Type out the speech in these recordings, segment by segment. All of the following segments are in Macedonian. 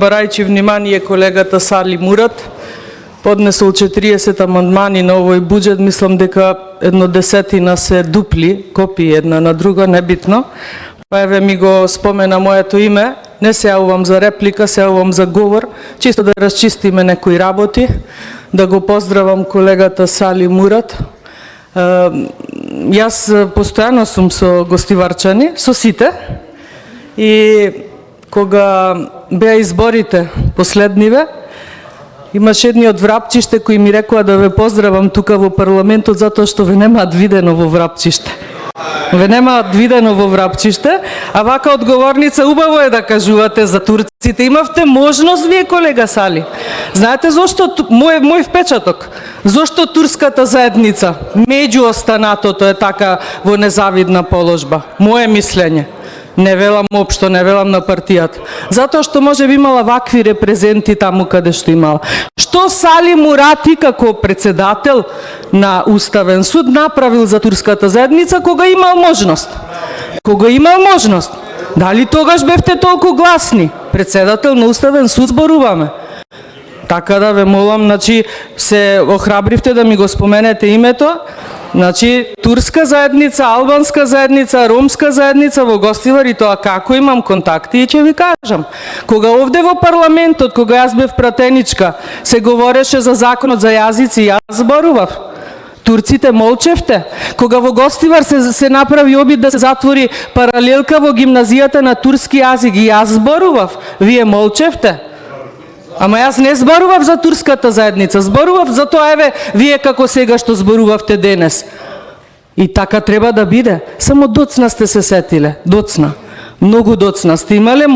Барајќи внимание колегата Сали Мурат, поднесол 40 амандмани на овој буџет, мислам дека 1/10 се дупли, копии една на друга, небитно. Па еве ми го спомена моето име, не се јавувам за реплика, се јавувам за говор, чисто да расчистиме некои работи, да го поздравам колегата Сали Мурат. Јас постојано сум со гостиварчани, со сите, и кога беа изборите последниве, имаше едни од Врапчиште кои ми рекоа да ве поздравам тука во парламентот затоа што ве немаат видено во Врапчиште. Ве немаат видено во Врапчиште, а вака одговорница убаво е да кажувате за турците. Имавте можност вие, колега Сали. Знаете зошто мој впечаток? Зошто турската заедница меѓу останатото е така во незавидна положба? Моje мислење. Не велам општо, не велам на партијата. Затоа што може би имала вакви репрезенти таму каде што имала. Што Сали Мурати како председател на Уставен суд направил за турската заедница кога имал можност? Кога имал можност? Дали тогаш бевте толку гласни? Председател на Уставен суд зборуваме. Така да ве молам, значи се охрабривте да ми го споменете името. Значи, турска заедница, албанска заедница, ромска заедница во Гостивар, и тоа како имам контакти и ќе ви кажам. Кога овде во парламентот, кога јас бев пратеничка, се говореше за законот за јазици, јас зборував. Турците молчевте. Кога во Гостивар се направи обид да се затвори паралелка во гимназијата на турски јазик, јас зборував. Вие молчевте. Ама јас не зборував за турската заедница, зборував за тоа, еве, вие како сега што зборувавте денес. И така треба да биде. Само доцна сте се сетиле, доцна. Многу доцна. Сте имале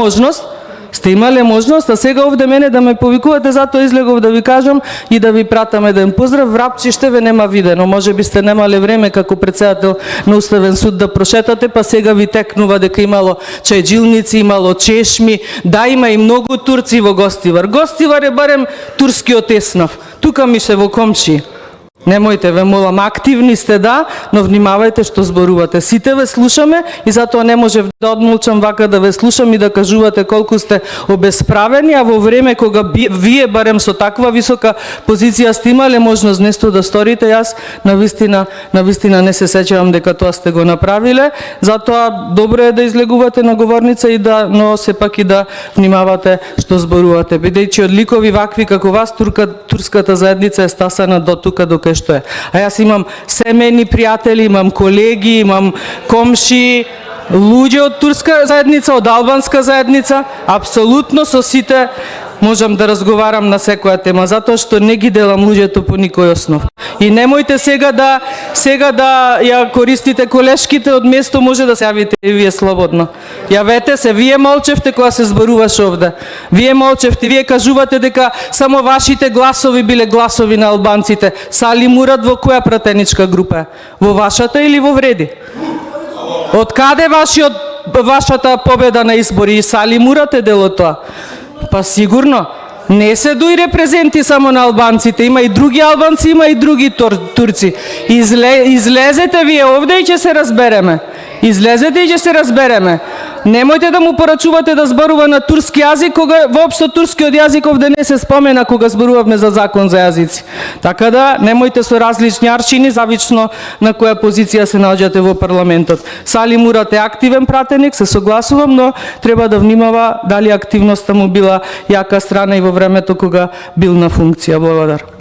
можност, а сега овде мене да ме повикувате, затоа излегов да ви кажам и да ви пратам еден поздрав. Врапчиште ве нема видено, може би сте немале време како председател на Уставен суд да прошетате, па сега ви текнува дека имало чајджилници, имало чешми, да има и многу турци во Гостивар. Гостивар е барем турскиот Еснав, тука ми се во комши. Немојте, ве молам, активни сте да, но внимавајте што зборувате. Сите ве слушаме и затоа не можев да одмолчам вака да ве слушам и да кажувате колку сте обесправени, а во време кога вие барем со таква висока позиција сте имале можност нешто да сторите, јас навистина не се сеќавам дека тоа сте го направиле. Затоа добро е да излегувате на говорница и да, но сепак и да внимавате што зборувате. Бидејќи од ликови вакви како вас, турската заедница е стасана до тука до што е. А јас имам семејни пријатели, имам колеги, имам комши, луѓе од турска заедница, од албанска заедница, апсолутно со сите можам да разговарам на секоја тема, затоа што не ги делам луѓето по никој основ. И немојте сега да ја користите колешките, од место може да се јавите и вие слободно. Јавете се, вие молчевте кога се зборуваше овде. Вие молчевте, вие кажувате дека само вашите гласови биле гласови на албанците. Сали Мурат во која пратеничка група е? Во вашата или во Вреди? Од каде вашата победа на избори? И Сали Мурат е дел од тоа? Па сигурно. Не се дуи репрезенти само на албанците, има и други албанци, има и други турци. Излезете вие овде и ќе се разбереме. Излезете и ќе се разбереме. Немојте да му порачувате да зборува на турски јазик, кога воопшто турскиот јазик овде не се спомена кога зборувавме за закон за јазици. Така да, немојте со различни аршини, завично на која позиција се наоѓате во парламентот. Сали Мурат е активен пратеник, се согласувам, но треба да внимава дали активноста му била јака страна и во времето кога бил на функција. Благодарам.